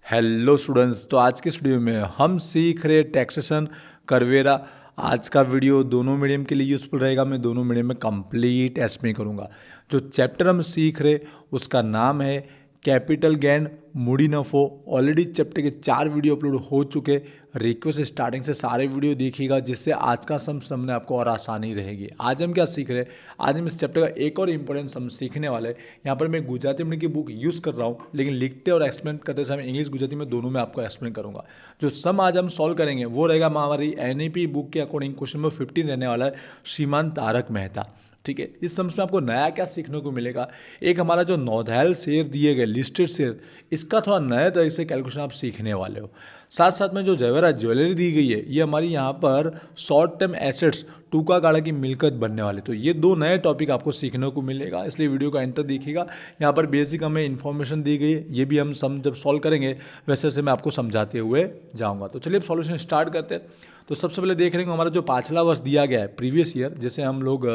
Hello students, तो आज के इस वीडियो में हम सीख रहे टैक्सेशन करवेरा। आज का वीडियो दोनों मीडियम के लिए यूज़फुल रहेगा। मैं दोनों मीडियम में कंप्लीट एक्सप्लेन करूंगा। जो चैप्टर हम सीख रहे उसका नाम है कैपिटल गेन मूडी नफो। ऑलरेडी चैप्टर के 4 वीडियो अपलोड हो चुके। रिक्वेस्ट स्टार्टिंग से सारे वीडियो देखिएगा, जिससे आज का सम समझने आपको और आसानी रहेगी। आज हम क्या सीख रहे हैं, आज हम इस चैप्टर का एक और इम्पोर्टेंट सम सीखने वाले हैं। यहाँ पर मैं गुजराती मीडियम की बुक यूज़ कर रहा हूँ, लेकिन लिखते और एक्सप्लेन करते समय इंग्लिश गुजराती में दोनों में आपको एक्सप्लेन करूँगा। जो सम आज हम सॉल्व करेंगे वो रहेगा हमारी NEP बुक के अकॉर्डिंग क्वेश्चन नंबर 15 रहने वाला है, श्रीमान तारक मेहता। ठीक है, इस सम्स में आपको नया क्या सीखने को मिलेगा। एक हमारा जो नौधायल शेयर दिए गए लिस्टेड शेयर, इसका थोड़ा नए तरह से कैलकुलेशन आप सीखने वाले हो। साथ साथ में जो जेवरात ज्वेलरी दी गई है, ये हमारी यहाँ पर शॉर्ट टर्म एसेट्स टूका गाड़ा की मिलकत बनने वाली। तो ये 2 नए टॉपिक आपको सीखने को मिलेगा, इसलिए वीडियो का एंड तक देखिएगा। यहाँ पर बेसिक हमें इन्फॉर्मेशन दी गई है, ये भी हम सम जब सॉल्व करेंगे वैसे से मैं आपको समझाते हुए जाऊँगा। तो चलिए अब सॉल्यूशन स्टार्ट करते हैं। तो सबसे पहले देख रहे हैं हमारा जो पाछला वर्ष दिया गया है, प्रीवियस ईयर, जैसे हम लोग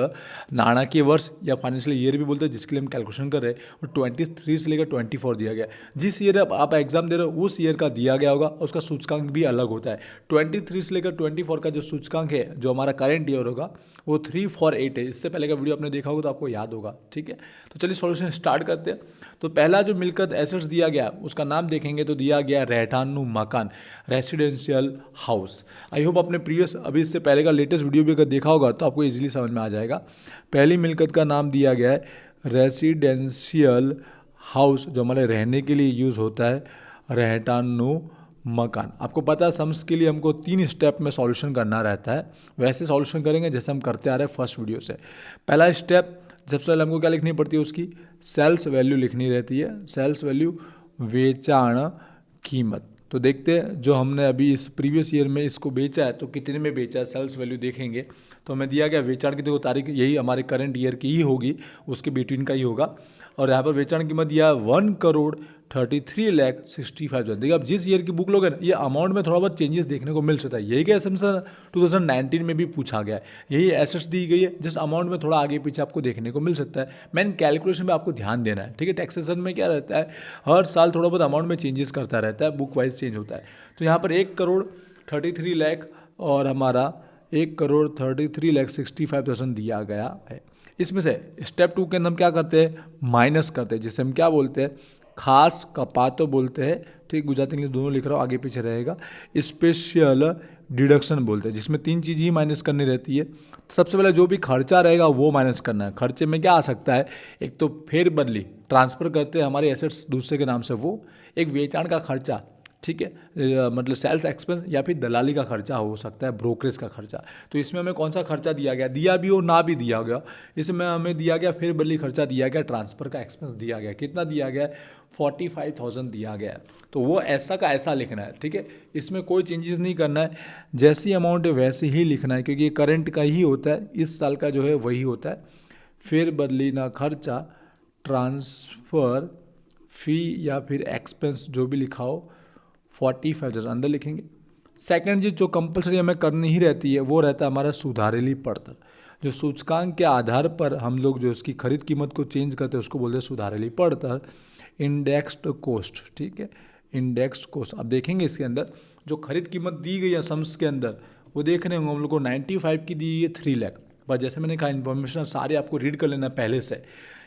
नाणाकीय वर्ष या फाइनेंशियल ईयर भी बोलते हैं, जिसके लिए हम कैलकुलेशन कर रहे हैं, वो 23 से लेकर 24 दिया गया है। जिस ईयर आप एग्जाम दे रहे हो उस ईयर का दिया गया होगा, उसका सूचकांक भी अलग होता है। 23 से लेकर 24 का जो सूचकांक है, जो हमारा करंट ईयर होगा, वो 348 है। इससे पहले का वीडियो आपने देखा होगा तो आपको याद होगा। ठीक है, तो चलिए सॉल्यूशन स्टार्ट करते हैं। तो पहला जो मिलकत एसेट्स दिया गया उसका नाम देखेंगे तो दिया गया रहठानू मकान, रेसिडेंशियल हाउस। आई होप आपने प्रीवियस अभी इससे पहले का लेटेस्ट वीडियो भी अगर देखा होगा तो आपको इजीली समझ में आ जाएगा। पहली मिलकत का नाम दिया गया है रेसिडेंशियल हाउस, जो हमारे रहने के लिए यूज़ होता है, रहठानू मकान। आपको पता है सम्स के लिए हमको 3 स्टेप में सॉल्यूशन करना रहता है, वैसे सॉल्यूशन करेंगे जैसे हम करते आ रहे हैं फर्स्ट वीडियो से। पहला स्टेप, सबसे पहले हमको क्या लिखनी पड़ती है, उसकी सेल्स वैल्यू लिखनी रहती है। सेल्स वैल्यू वेचाण कीमत। तो देखते हैं जो हमने अभी इस प्रीवियस ईयर में इसको बेचा है तो कितने में बेचा है, सेल्स वैल्यू देखेंगे तो हमें दिया गया वेचाण की, देखो तारीख यही हमारे करंट ईयर की ही होगी, उसके बिटवीन का ही होगा। और यहाँ पर वेचाण कीमत दिया 1,33,65,000। देखिए अब जिस ईयर की बुक लोगे ना, ये अमाउंट में थोड़ा बहुत चेंजेस देखने को मिल सकता है। यही क्या असम्पशन 2019 में भी पूछा गया है, यही एसेट्स दी गई है, जिस अमाउंट में थोड़ा आगे पीछे आपको देखने को मिल सकता है। मेन कैलकुलेशन में आपको ध्यान देना है। ठीक है, टैक्सेशन में क्या रहता है, हर साल थोड़ा बहुत अमाउंट में चेंजेस करता रहता है, बुक वाइज चेंज होता है। तो यहाँ पर 1,33,00,000 और हमारा 1,33,65,000 दिया गया है। इसमें से स्टेप 2 के अंदर हम क्या करते हैं, माइनस करते हैं, जिसे हम क्या बोलते हैं, खास कपातो बोलते हैं। ठीक, गुजराती इंग्लिश दोनों लिख रहा हूँ, आगे पीछे रहेगा। स्पेशल डिडक्शन बोलते हैं, जिसमें 3 चीज़ ही माइनस करनी रहती है। सबसे पहले जो भी खर्चा रहेगा वो माइनस करना है। खर्चे में क्या आ सकता है, एक तो फेर बदली, ट्रांसफ़र करते हैं हमारे एसेट्स दूसरे के नाम से, वो एक वेचाण का खर्चा, ठीक है, मतलब सेल्स एक्सपेंस, या फिर दलाली का खर्चा हो सकता है, ब्रोकरेज का खर्चा। तो इसमें हमें कौन सा खर्चा दिया गया, दिया भी हो ना भी दिया गया, इसमें हमें दिया गया फिर बदली खर्चा दिया गया, ट्रांसफ़र का एक्सपेंस दिया गया। कितना दिया गया, 45,000 दिया गया। तो वो ऐसा का ऐसा लिखना है। ठीक है, इसमें कोई चेंजेस नहीं करना है, जैसी अमाउंट है वैसे ही लिखना है, क्योंकि ये करंट का ही होता है, इस साल का जो है वही होता है। फिर बदली ना खर्चा, ट्रांसफ़र फी या फिर एक्सपेंस जो भी लिखा हो, 45,000 अंदर लिखेंगे। सेकंड चीज जो कंपलसरी हमें करनी ही रहती है वो रहता है हमारा सुधारेली पड़तर। जो सूचकांक के आधार पर हम लोग जो उसकी खरीद कीमत को चेंज करते हैं उसको बोलते हैं सुधारेली पड़तर, इंडेक्स्ड कॉस्ट। ठीक है, इंडेक्स्ड कॉस्ट। अब देखेंगे इसके अंदर जो खरीद कीमत दी गई है सम्स के अंदर, वो देख रहे होंगे हम लोग को 95 की दी है 3 लाख। पर जैसे मैंने कहा इन्फॉर्मेशन सारे आपको रीड कर लेना पहले से।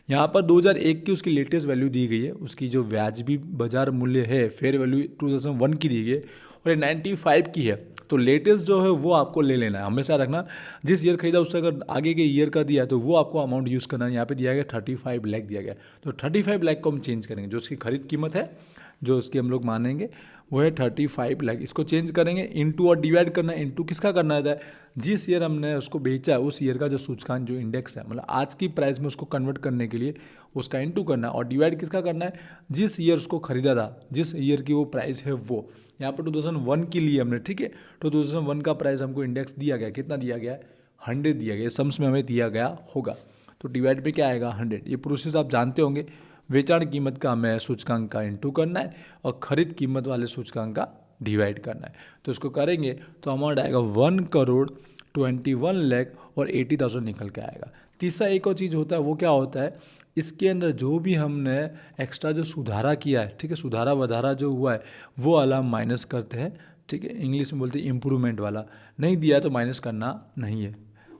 यहाँ पर 2001 की उसकी लेटेस्ट वैल्यू दी गई है, उसकी जो वाजिबी बाजार मूल्य है, फेयर वैल्यू 2001 की दी गई है, और ये 95 की है। तो लेटेस्ट जो है वो आपको ले लेना है, हमेशा रखना। जिस ईयर खरीदा उससे अगर आगे के ईयर का दिया तो वो आपको अमाउंट यूज़ करना है। यहाँ पे दिया गया 35 लाख दिया गया, तो 35 लाख को हम चेंज करेंगे। जो उसकी खरीद कीमत है, जो उसकी हम लोग मानेंगे वो है 35 लाख। इसको चेंज करेंगे इनटू और डिवाइड करना है। इनटू किसका करना है, जिस ईयर हमने उसको बेचा उस ईयर का जो सूचकांक जो इंडेक्स है, मतलब आज की प्राइस में उसको कन्वर्ट करने के लिए उसका इनटू करना है, और डिवाइड किसका करना है, जिस ईयर उसको खरीदा था, जिस ईयर की वो प्राइस है वो। यहाँ पर 2001 की लिए हमने। ठीक है, तो 2001 का प्राइस हमको इंडेक्स दिया गया, कितना दिया गया है, 100 दिया गया, सम्स में हमें दिया गया होगा। तो डिवाइड पे क्या आएगा, 100। ये प्रोसेस आप जानते होंगे। वेचाण कीमत का हमें सूचकांक का इनटू करना है और खरीद कीमत वाले सूचकांक का डिवाइड करना है। तो इसको करेंगे तो अमाउंट आएगा 1,21,00,000 और 80,000 निकल के आएगा। तीसरा एक और चीज़ होता है, वो क्या होता है, इसके अंदर जो भी हमने एक्स्ट्रा जो सुधारा किया है, ठीक है, सुधारा वधारा जो हुआ है वो वाला हम माइनस करते हैं, ठीक है, इंग्लिश में बोलते हैं इम्प्रूवमेंट वाला। नहीं दिया तो माइनस करना नहीं है,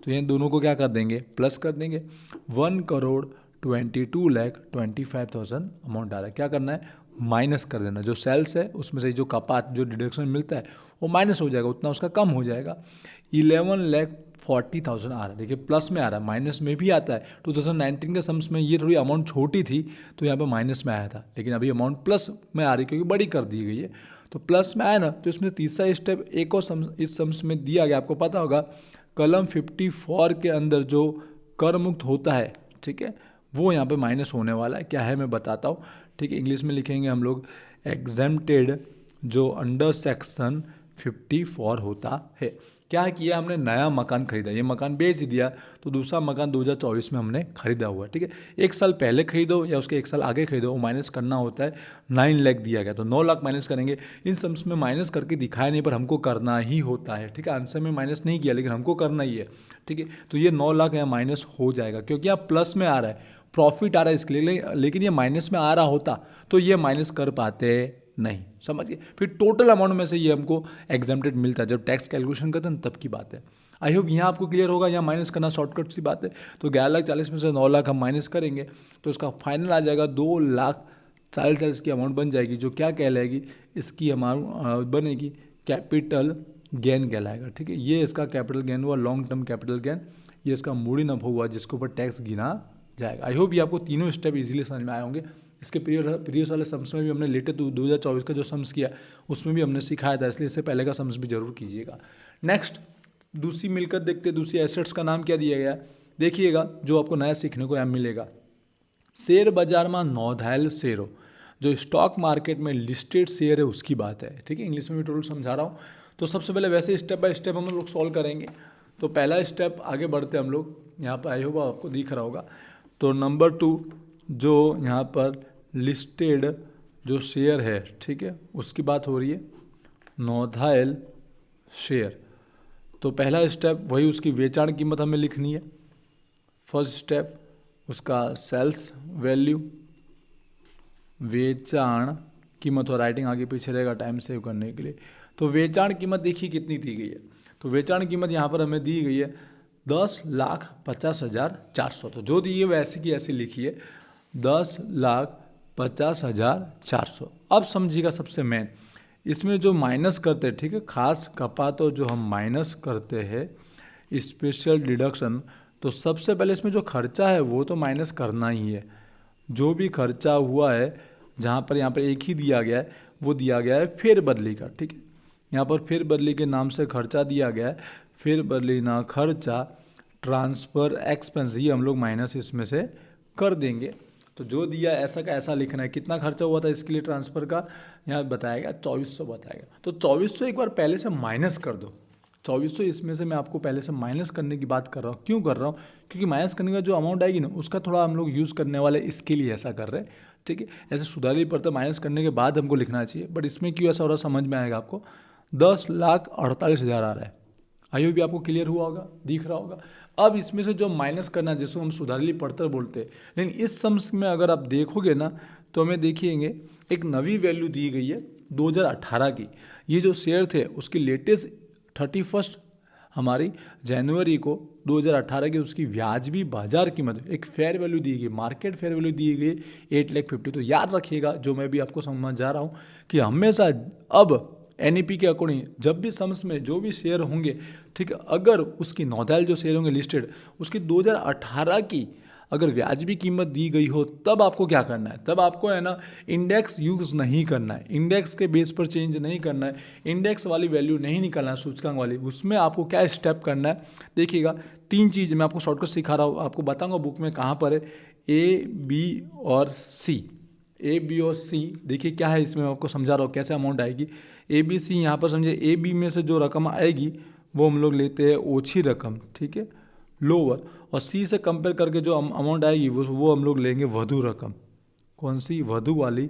तो ये दोनों को क्या कर देंगे, प्लस कर देंगे। 1,22,25,000 अमाउंट आ रहा है, क्या करना है, माइनस कर देना। जो सेल्स है उसमें से जो कपात जो डिडक्शन मिलता है वो माइनस हो जाएगा, उतना उसका कम हो जाएगा। 11,40,000 आ रहा है, देखिए प्लस में आ रहा है, माइनस में भी आता है। 2019 के सम्स में ये थोड़ी अमाउंट छोटी थी तो यहाँ पे माइनस में आया था, लेकिन अभी अमाउंट प्लस में आ रही है क्योंकि बड़ी कर दी गई है, तो प्लस में आया ना। तो इसमें तीसरा स्टेप एक और इस सम्स में दिया गया, आपको पता होगा कलम 54 के अंदर जो कर मुक्त होता है, ठीक है, वो यहाँ पे माइनस होने वाला है। क्या है मैं बताता हूँ, ठीक है, इंग्लिश में लिखेंगे हम लोग एग्जेम्प्टेड जो अंडर सेक्शन 54 होता है। क्या किया हमने, नया मकान खरीदा, ये मकान बेच दिया, तो दूसरा मकान 2024 में हमने खरीदा हुआ, ठीक है। एक साल पहले खरीदो या उसके एक साल आगे खरीदो, वो माइनस करना होता है। 9 लाख दिया गया तो 9 लाख माइनस करेंगे। इन सम्स में माइनस करके दिखाया नहीं, पर हमको करना ही होता है, ठीक है। आंसर में माइनस नहीं किया लेकिन हमको करना ही है, ठीक है। तो ये 9 लाख यहाँ माइनस हो जाएगा क्योंकि यहाँ प्लस में आ रहा है, प्रॉफिट आ रहा है इसके लिए, लेकिन ये माइनस में आ रहा होता तो ये माइनस कर पाते नहीं, समझिए। फिर टोटल अमाउंट में से ये हमको एग्जाम्प्टेड मिलता है, जब टैक्स कैलकुलेशन करते हैं तब की बात है। आई होप यहाँ आपको क्लियर होगा, यहाँ माइनस करना शॉर्टकट सी बात है। तो 11,40,000 में से 9 लाख हम माइनस करेंगे तो इसका फाइनल आ जाएगा 2,40,000 की अमाउंट बन जाएगी, जो क्या कहलाएगी, इसकी अमाउंट बनेगी कैपिटल गेन कहलाएगा, ठीक है। ये इसका कैपिटल गेन हुआ, लॉन्ग टर्म कैपिटल गेन, ये इसका मूडी नफा हुआ जिसके ऊपर टैक्स गिना जाएगा। आई होप ये आपको तीनों स्टेप इजीली समझ में आए होंगे। इसके प्रीवियस वाले सम्स में भी हमने लेटेस्ट 2024 का जो सम्स किया उसमें भी हमने सिखाया था, इसलिए इससे पहले का सम्स भी जरूर कीजिएगा। नेक्स्ट दूसरी मिलकर देखते हैं, दूसरी एसेट्स का नाम क्या दिया गया, देखिएगा जो आपको नया सीखने को यहाँ मिलेगा। शेयर बाजार में नोंधायल शेयरों, जो स्टॉक मार्केट में लिस्टेड शेयर है उसकी बात है, ठीक है। इंग्लिश में भी टोटल समझा रहा हूँ। तो सबसे पहले वैसे स्टेप बाय स्टेप हम लोग सॉल्व करेंगे। तो पहला स्टेप आगे बढ़ते हम लोग, यहाँ पर आई होगा आपको दिख रहा होगा। तो नंबर 2 जो यहाँ पर लिस्टेड जो शेयर है, ठीक है, उसकी बात हो रही है, नोंधायल शेयर। तो पहला स्टेप वही, उसकी वेचाण कीमत हमें लिखनी है। फर्स्ट स्टेप उसका सेल्स वैल्यू, वेचाण कीमत, और राइटिंग आगे पीछे रहेगा टाइम सेव करने के लिए। तो वेचाण कीमत देखिए कितनी दी गई है, तो वेचाण कीमत यहाँ पर हमें दी गई है 10,50,400। तो जो दी है वैसे की ऐसी लिखी है 10,50,400। अब समझिएगा सबसे मेन, इसमें जो माइनस करते हैं, ठीक है, खास कपात और जो हम माइनस करते हैं स्पेशल डिडक्शन, तो सबसे पहले इसमें जो खर्चा है वो तो माइनस करना ही है। जो भी खर्चा हुआ है, जहाँ पर यहाँ पर एक ही दिया गया है, वो दिया गया है फेर बदली का, ठीक है। यहाँ पर फेर बदली के नाम से खर्चा दिया गया है, फेर बदली ना खर्चा, ट्रांसफ़र एक्सपेंस, ये हम लोग माइनस इसमें से कर देंगे। तो जो दिया ऐसा का ऐसा लिखना है। कितना खर्चा हुआ था इसके लिए ट्रांसफ़र का, यहाँ बताएगा 2400 बताएगा। तो 2400 एक बार पहले से माइनस कर दो। 2400 इसमें से मैं आपको पहले से माइनस करने की बात कर रहा हूँ। क्यों कर रहा हूँ, क्योंकि माइनस करने का जो अमाउंट आएगी ना उसका थोड़ा हम लोग यूज़ करने वाले, इसके लिए ऐसा कर रहे हैं, ठीक है। ऐसे सुधारी पड़ता माइनस करने के बाद हमको लिखना चाहिए, बट इसमें क्यों ऐसा हो रहा समझ में आएगा आपको। 10,48,000 आ रहा है। आई भी आपको क्लियर हुआ होगा, दिख रहा होगा। अब इसमें से जो माइनस करना, जिसको हम सुधारली पड़तर बोलते हैं, लेकिन इस सम्स में अगर आप देखोगे ना तो हमें देखिएंगे एक नवी वैल्यू दी गई है 2018 की। ये जो शेयर थे उसकी लेटेस्ट 31 हमारी जनवरी को 2018 की उसकी व्याजबी बाजार कीमत, एक फेयर वैल्यू दी गई, मार्केट फेयर वैल्यू दी गई 8,50,000। तो याद रखिएगा जो मैं भी आपको समझा रहा हूँ कि हमेशा अब NEP के अकॉर्डिंग जब भी सम्स में जो भी शेयर होंगे, ठीक है, अगर उसकी नोंधायल जो शेयर होंगे लिस्टेड, उसकी 2018 की अगर व्याजबी कीमत दी गई हो, तब आपको क्या करना है, तब आपको है ना इंडेक्स यूज़ नहीं करना है, इंडेक्स के बेस पर चेंज नहीं करना है, इंडेक्स वाली वैल्यू नहीं निकालना है, सूचकांक वाली। उसमें आपको क्या स्टेप करना है, देखिएगा 3 चीज़ मैं आपको शॉर्टकट सिखा रहा हूँ, आपको बताऊँगा बुक में कहाँ पर है। A, B और C, A, B और C देखिए क्या है, इसमें मैं आपको समझा रहा हूँ कैसे अमाउंट आएगी। A, B, C यहाँ पर समझे, A, B में से जो रकम आएगी वो हम लोग लेते हैं ओछी रकम, ठीक है, लोअर, और C से कंपेयर करके जो अमाउंट आएगी वो हम लोग लेंगे वधु रकम। कौन सी, वधु वाली,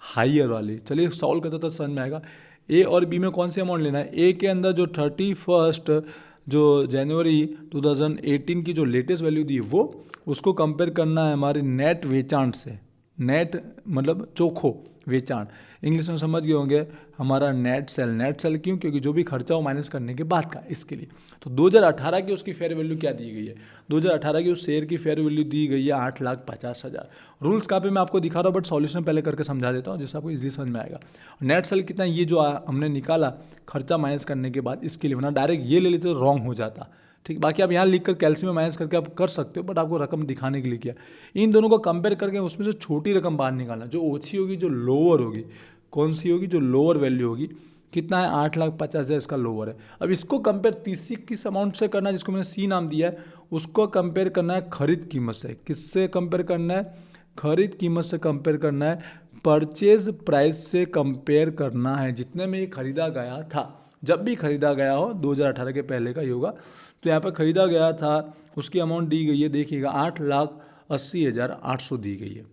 हाइयर वाली। चलिए सॉल्व करते तो समझ में आएगा। A और B में कौन सी अमाउंट लेना है। A के अंदर जो 31 जो जनवरी 2018 की जो लेटेस्ट वैल्यू दी वो उसको कंपेयर करना है हमारे नेट वेचाण से। नेट मतलब चोखो वेचाण, इंग्लिश में समझ गए होंगे हमारा नेट सेल क्यों, क्योंकि जो भी खर्चा हो माइनस करने के बाद का, इसके लिए। तो 2018 की उसकी फेयर वैल्यू क्या दी गई है, 2018 की उस शेयर की फेयर वैल्यू दी गई है 8,50,000। रूल्स का पे मैं आपको दिखा रहा हूँ, बट सॉल्यूशन पहले करके समझा देता हूँ जिससे आपको इजीली समझ में आएगा। नेट सेल कितना, ये जो हमने निकाला खर्चा माइनस करने के बाद, इसके लिए, वरना डायरेक्ट ये ले लेते तो रॉन्ग हो जाता। ठीक, बाकी आप यहाँ लिखकर कैल्शियम में माइनस करके आप कर सकते हो, बट आपको रकम दिखाने के लिए किया। इन दोनों को कंपेयर करके उसमें से छोटी रकम बाहर निकालना, जो ओछी होगी, जो लोअर होगी। कौन सी होगी, जो लोअर वैल्यू होगी। कितना है, 8,50,000 इसका लोअर है। अब इसको कंपेयर तीसरी किस अमाउंट से करना है, जिसको मैंने सी नाम दिया है, उसको कंपेयर करना है खरीद कीमत से। किससे कंपेयर करना है, खरीद कीमत से कंपेयर करना है, परचेज प्राइस से कंपेयर करना है, जितने में ये खरीदा गया था। जब भी खरीदा गया हो, 2018 के पहले का ही होगा, तो यहाँ पर खरीदा गया था, उसकी अमाउंट दी गई है, देखिएगा 8,80,800 दी गई है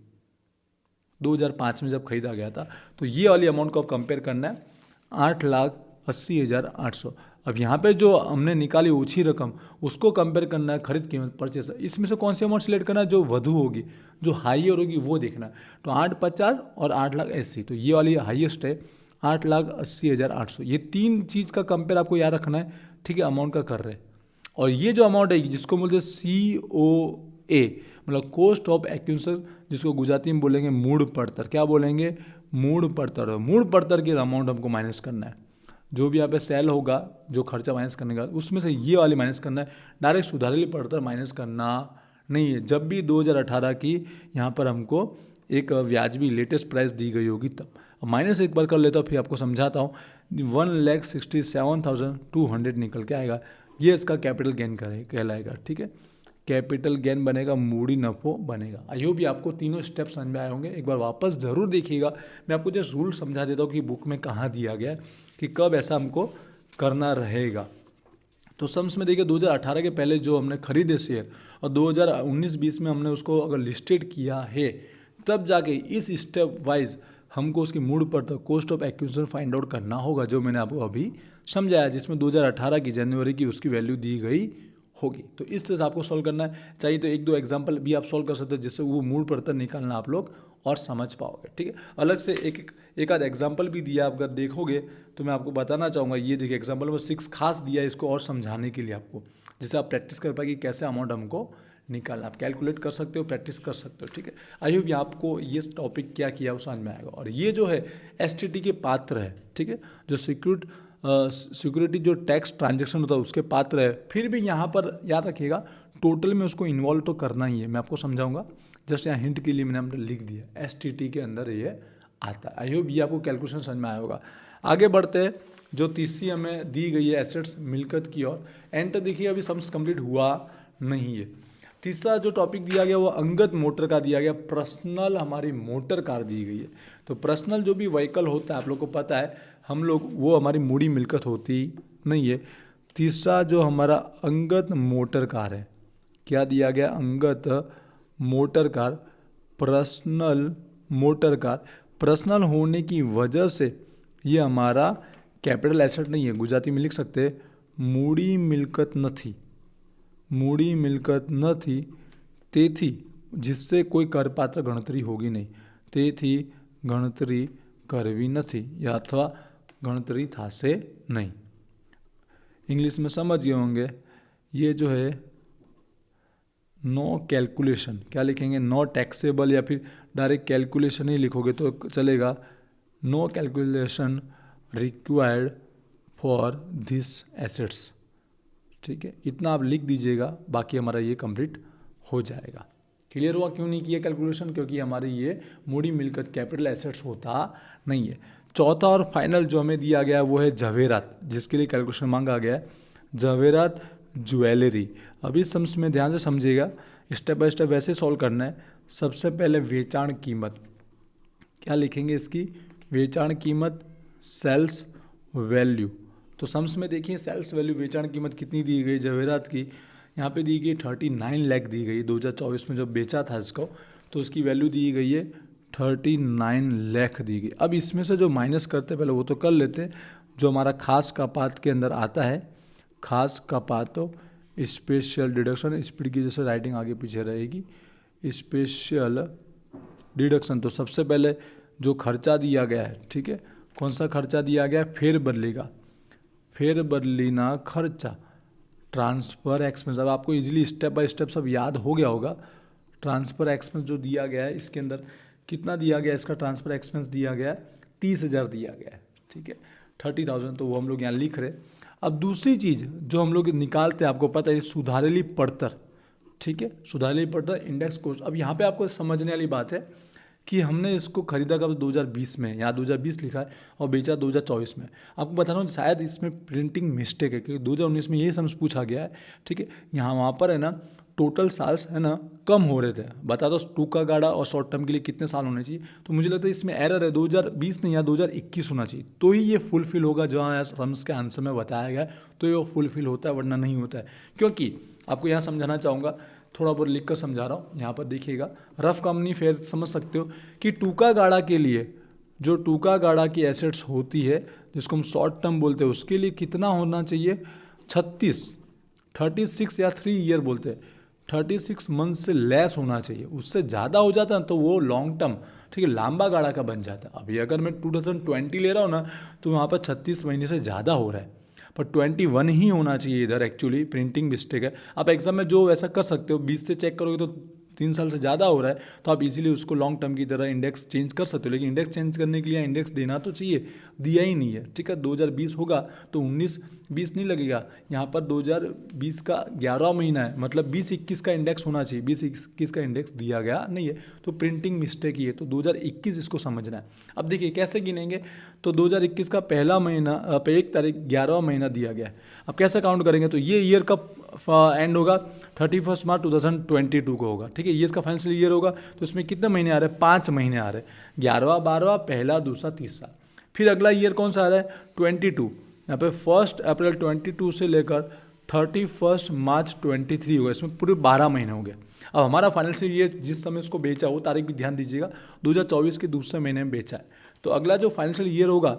2005 में जब खरीदा गया था। तो ये वाली अमाउंट को आप कंपेयर करना है 8,80,800। अब यहाँ पे जो हमने निकाली ऊँची रकम, उसको कंपेयर करना है खरीद कीमत परचेस। इसमें से कौन सी अमाउंट सिलेक्ट करना है, जो वधु होगी, जो हाईयर होगी वो देखना है। तो 8,50,000 और 8,80,000, तो ये वाली हाईएस्ट है 8,80,800। ये तीन चीज़ का कंपेयर आपको याद रखना है, ठीक है, अमाउंट का कर रहे हैं। और ये जो अमाउंट है जिसको बोलते हैं COA, मतलब कॉस्ट ऑफ एक्विजिशन, जिसको गुजराती में बोलेंगे मूड़ पड़तर। क्या बोलेंगे, मूड़ पड़तर। मूड़ पड़तर की अमाउंट हमको माइनस करना है। जो भी यहाँ पे सेल होगा, जो खर्चा माइनस करने का, उसमें से ये वाली माइनस करना है। डायरेक्ट सुधारेली पड़तर माइनस करना नहीं है। जब भी 2018 की यहाँ पर हमको एक व्याजबी लेटेस्ट प्राइस दी गई होगी तब। माइनस एक बार कर लेता हूँ, फिर आपको समझाता हूँ। 1,67,200 निकल के आएगा। ये इसका कैपिटल गेन कहलाएगा, ठीक है। कैपिटल गेन बनेगा, मूड़ी नफो बनेगा। आई होप ये आपको तीनों स्टेप समझ में आए होंगे। एक बार वापस जरूर देखिएगा, मैं आपको जस्ट रूल समझा देता हूँ कि बुक में कहाँ दिया गया है कि कब ऐसा हमको करना रहेगा। तो सम्स में देखिए 2018 के पहले जो हमने खरीदे शेयर और 2019-20 में हमने उसको अगर लिस्टेड किया है, तब जाके इस स्टेप वाइज हमको उसकी मूड पर तो cost of acquisition find out करना होगा, जो मैंने आपको अभी समझाया, जिसमें 2018 की जनवरी की उसकी वैल्यू दी गई होगी। तो इस तरह से आपको सॉल्व करना है। चाहिए तो एक दो एग्जांपल भी आप सॉल्व कर सकते हो, जिससे वो मूड पर तो निकालना आप लोग और समझ पाओगे, ठीक है। अलग से एक आध एग्जाम्पल भी दिया, आप अगर देखोगे तो मैं आपको बताना चाहूँगा। ये देखिए एग्जाम्पल नंबर 6 खास दिया है इसको और समझाने के लिए आपको, जिससे आप प्रैक्टिस कर पाए कि कैसे अमाउंट हमको निकालना। आप कैलकुलेट कर सकते हो, प्रैक्टिस कर सकते हो, ठीक है। आई होप आपको ये टॉपिक क्या किया वो समझ में आएगा। और ये जो है STT के पात्र है, ठीक है, जो सिक्योरिटी जो टैक्स ट्रांजेक्शन होता है उसके पात्र है। फिर भी यहाँ पर याद रखिएगा टोटल में उसको इन्वॉल्व तो करना ही है। मैं आपको समझाऊंगा, जस्ट यहाँ हिंट के लिए मैंने हमने लिख दिया STT के अंदर ये आता है। आई होप ये आपको कैलकुलेशन समझ में आया होगा। आगे बढ़ते हैं, जो तीसरी हमें दी गई है एसेट्स मिलकत की ओर। एंड देखिए अभी सम्स कंप्लीट हुआ नहीं है। तीसरा जो टॉपिक दिया गया वो अंगत मोटर का दिया गया। पर्सनल हमारी मोटर कार दी गई है। तो पर्सनल जो भी व्हीकल होता है आप लोग को पता है, हम लोग वो हमारी मूडी मिलकत होती नहीं है। तीसरा जो हमारा अंगत मोटर कार है, क्या दिया गया, अंगत motor car, personal motor car. Personal होने की वजह से ये हमारा कैपिटल एसेट नहीं है। गुजराती में लिख सकते हैं मूडी मिलकत નથી, मूडी मिलकत નથી, તેથી जिससे कोई करपात्र गणतरी होगी नहीं, તેથી गणतरी करवी નથી या अथवा गणतरी थासे नहीं। इंग्लिश में समझ गए होंगे। ये जो है नो कैलकुलेशन, क्या लिखेंगे, नो टैक्सेबल, या फिर डायरेक्ट कैलकुलेशन ही लिखोगे तो चलेगा। No calculation required for this assets, ठीक है, इतना आप लिख दीजिएगा, बाकी हमारा ये कंप्लीट हो जाएगा। क्लियर हुआ क्यों नहीं किया कैलकुलेशन, क्योंकि हमारे ये मूडी मिलकत कैपिटल एसेट्स होता नहीं है। चौथा और फाइनल जो हमें दिया गया वो है जवेरात, जिसके लिए कैलकुलेशन मांगा गया है, जवेरात ज्वेलरी। अभी सम्स में ध्यान से समझिएगा, स्टेप बाय स्टेप वैसे सॉल्व करना है। सबसे पहले वेचाण कीमत, क्या लिखेंगे इसकी, वेचाण कीमत, सेल्स वैल्यू। तो सम्स में देखिए सेल्स वैल्यू वेचाण कीमत कितनी दी गई जवेरात की, यहाँ पे दी गई 39 लाख दी गई। 2024 में जब बेचा था इसको तो उसकी वैल्यू दी गई है 39 लाख दी गई। अब इसमें से जो माइनस करते पहले वो तो कर लेते, जो हमारा खास का पात के अंदर आता है खास कपातों, स्पेशल डिडक्शन, स्पीड की जैसे राइटिंग आगे पीछे रहेगी, स्पेशल डिडक्शन। तो सबसे पहले जो खर्चा दिया गया है, ठीक है, कौन सा खर्चा दिया गया है, फेर बदली का, फेर बदली ना खर्चा, ट्रांसफ़र एक्सपेंस। अब आपको इजीली स्टेप बाय स्टेप सब याद हो गया होगा। ट्रांसफ़र एक्सपेंस जो दिया गया है इसके अंदर कितना दिया गया है, इसका ट्रांसफ़र एक्सपेंस दिया गया है 30,000 दिया गया है, ठीक है, 30,000, तो वो हम लोग यहाँ लिख रहे। अब दूसरी चीज़ जो हम लोग निकालते हैं, आपको पता है सुधारेली पड़तर, ठीक है, सुधारेली पड़तर इंडेक्स कोस्ट। अब यहाँ पे आपको समझने वाली बात है कि हमने इसको खरीदा कब, 2020 में, यहाँ 2020 लिखा है और बेचा 2024 में। आपको बता रहा हूँ शायद इसमें प्रिंटिंग मिस्टेक है, क्योंकि 2019 में यही समझ पूछा गया है, ठीक है। यहाँ वहाँ पर है ना टोटल साल्स है ना कम हो रहे थे, बता दो टूका गाड़ा और शॉर्ट टर्म के लिए कितने साल होने चाहिए। तो मुझे लगता है इसमें एरर है, 2020 नहीं, यहाँ 2021 होना चाहिए, तो ही ये फुलफिल होगा जो यहाँ सम्स के आंसर में बताया गया है, तो ये फुलफिल होता है, वरना नहीं होता है। क्योंकि आपको यहाँ समझाना चाहूँगा, थोड़ा बहुत लिख कर समझा रहा हूँ, यहाँ पर देखिएगा, रफ कंपनी फेयर समझ सकते हो कि टूका गाड़ा के लिए जो टूका गाड़ा की एसेट्स होती है जिसको हम शॉर्ट टर्म बोलते हैं, उसके लिए कितना होना चाहिए, 36 या 3 ईयर बोलते हैं, 36 मंथ से लेस होना चाहिए। उससे ज़्यादा हो जाता है तो वो लॉन्ग टर्म, ठीक है, लंबा गाड़ा का बन जाता है। अभी अगर मैं 2020 ले रहा हूँ ना, तो वहाँ पर 36 महीने से ज़्यादा हो रहा है, पर 21 ही होना चाहिए इधर, एक्चुअली प्रिंटिंग मिस्टेक है। आप एग्जाम में जो वैसा कर सकते हो, 20 से चेक करोगे तो 3 साल से ज़्यादा हो रहा है, तो आप इजीली उसको लॉन्ग टर्म की तरह इंडेक्स चेंज कर सकते हो। लेकिन इंडेक्स चेंज करने के लिए इंडेक्स देना तो चाहिए, दिया ही नहीं है, ठीक है। 2020 होगा तो 19-20 नहीं लगेगा, यहाँ पर 2020 का 11वां महीना है, मतलब 20-21 का इंडेक्स होना चाहिए, 20-21 का इंडेक्स दिया गया नहीं है, तो प्रिंटिंग मिस्टेक ही है। तो 2021 इसको समझना है। अब देखिए कैसे गिनेंगे, तो 2021 का पहला महीना 1 तारीख 11वां महीना दिया गया है। अब कैसे काउंट करेंगे, तो ये ईयर का एंड होगा 31 मार्च 2022 को होगा, ठीक है, ये इसका फाइनेंशियल ईयर होगा। तो इसमें कितने महीने आ रहे हैं, 5 महीने आ रहे हैं, 11वां 12वां पहला दूसरा तीसरा। फिर अगला ईयर कौन सा आ रहा है, 22, यहाँ पे 1 अप्रैल 22 से लेकर 31 मार्च 23 होगा, इसमें पूरे 12 महीने हो गए। अब हमारा फाइनेंशियल ईयर जिस समय इसको बेचा, वो तारीख भी ध्यान दीजिएगा, 2024 के दूसरे महीने में बेचा है। तो अगला जो फाइनेंशियल ईयर होगा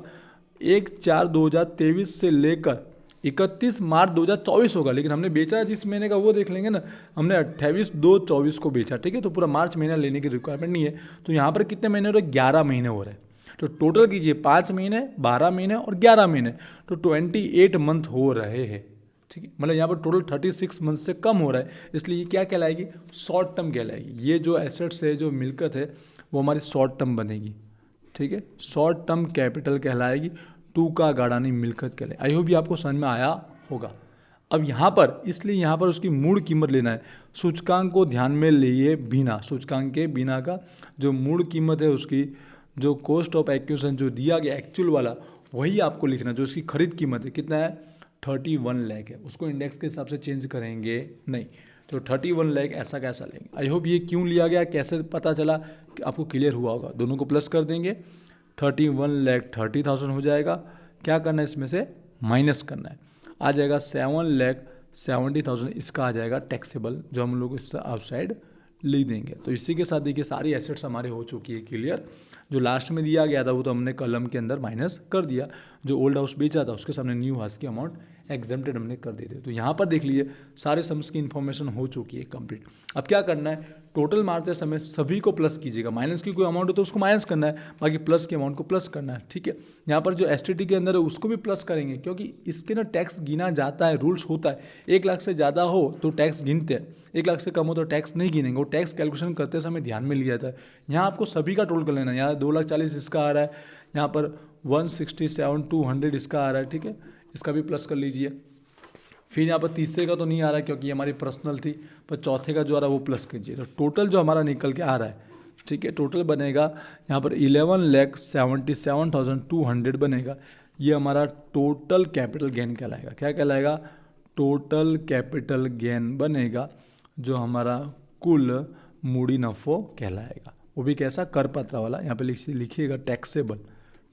1/4/2023 से लेकर 31 मार्च 2024 होगा। लेकिन हमने बेचा जिस महीने का वो देख लेंगे ना, हमने 28/2/24 को बेचा, ठीक है, तो पूरा मार्च महीना लेने की रिक्वायरमेंट नहीं है। तो यहाँ पर कितने महीने हो रहे हैं, 11 महीने हो रहे हैं। तो टोटल कीजिए 5 महीने, 12 महीने और 11 महीने, तो 28 मंथ हो रहे हैं, ठीक है। मतलब यहाँ पर टोटल 36 मंथ से कम हो रहा है, इसलिए ये क्या कहलाएगी, शॉर्ट टर्म कहलाएगी। ये जो एसेट्स है, जो मिलकत है, वो हमारी शॉर्ट टर्म बनेगी, ठीक है, शॉर्ट टर्म कैपिटल कहलाएगी, टूका गाड़ा नहीं मिलकत कहलाएगी। आई होप ये आपको समझ में आया होगा। अब यहाँ पर इसलिए यहाँ पर उसकी मूल कीमत लेना है, सूचकांक को ध्यान में लिए बिना, सूचकांक के बिना का जो मूल कीमत है, उसकी जो कॉस्ट ऑफ एक्विजिशन जो दिया गया एक्चुअल वाला, वही आपको लिखना। जो उसकी खरीद कीमत है कितना है, 31 लाख है, उसको इंडेक्स के हिसाब से चेंज करेंगे नहीं, तो 31 लाख ऐसा कैसा लेंगे। आई होप ये क्यों लिया गया, कैसे पता चला, आपको क्लियर हुआ होगा। दोनों को प्लस कर देंगे, 31,30,000 हो जाएगा। क्या करना है, इसमें से माइनस करना है, आ जाएगा 7,70,000, इसका आ जाएगा टैक्सेबल, जो हम लोग इससे आउटसाइड लिख देंगे। तो इसी के साथ देखिए सारी एसेट्स हमारे हो चुकी है क्लियर। जो लास्ट में दिया गया था वो तो हमने कॉलम के अंदर माइनस कर दिया, जो ओल्ड हाउस बेचा था उसके सामने न्यू हाउस की अमाउंट एग्जेम्प्टेड हमने कर दी थी। तो यहाँ पर देख लीजिए सारे सम्स की इन्फॉर्मेशन हो चुकी है कंप्लीट। अब क्या करना है, टोटल मारते समय सभी को प्लस कीजिएगा, माइनस की कोई अमाउंट हो तो उसको माइनस करना है, बाकी प्लस की अमाउंट को प्लस करना है, ठीक है। यहाँ पर जो एसटीटी के अंदर है उसको भी प्लस करेंगे, क्योंकि इसके ना टैक्स गिना जाता है, रूल्स होता है। 1 लाख से ज़्यादा हो तो टैक्स गिनते हैं, 1 लाख से कम हो तो टैक्स नहीं गिनेंगे, वो टैक्स कैलकुलेशन करते समय ध्यान में लिया जाता है। यहाँ आपको सभी का टोटल कर लेना है, यहाँ 2,40,000 इसका आ रहा है, यहाँ पर 167,200 इसका आ रहा है, ठीक है, इसका भी प्लस कर लीजिए। फिर यहाँ पर तीसरे का तो नहीं आ रहा है क्योंकि हमारी पर्सनल थी, पर चौथे का जो आ रहा है वो प्लस कीजिए। तो टोटल जो हमारा निकल के आ रहा है, ठीक है, टोटल बनेगा यहाँ पर 11,77,200 बनेगा। ये हमारा टोटल कैपिटल गेन कहलाएगा। क्या कहलाएगा, टोटल कैपिटल गेन बनेगा, जो हमारा कुल मूड़ी नफ़ो कहलाएगा। वो भी कैसा, करपात्र वाला। यहाँ पे लिखिएगा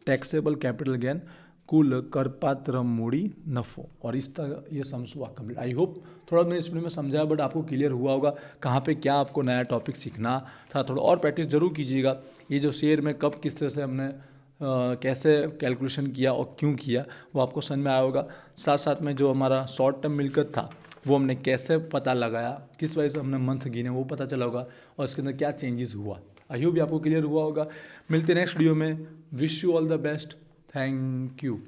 टैक्सेबल कैपिटल गेन, कुल करपात्र मूड़ी नफ़ो। और इस तरह ये सम्स हुआ कंप्लीट। आई होप थोड़ा मैंने इसमें समझाया, बट आपको क्लियर हुआ होगा कहाँ पे क्या आपको नया टॉपिक सीखना था। थोड़ा और प्रैक्टिस जरूर कीजिएगा। ये जो शेयर में कब किस तरह से हमने कैसे कैलकुलेशन किया और क्यों किया वो आपको समझ में आया होगा। साथ साथ में जो हमारा शॉर्ट टर्म मिलकत था वो हमने कैसे पता लगाया, किस वजह से हमने मंथ गिने वो पता चला होगा, और इसके अंदर क्या चेंजेस हुआ। आई होप भी आपको क्लियर हुआ होगा। मिलते हैं नेक्स्ट वीडियो में। Wish you all the best. Thank you.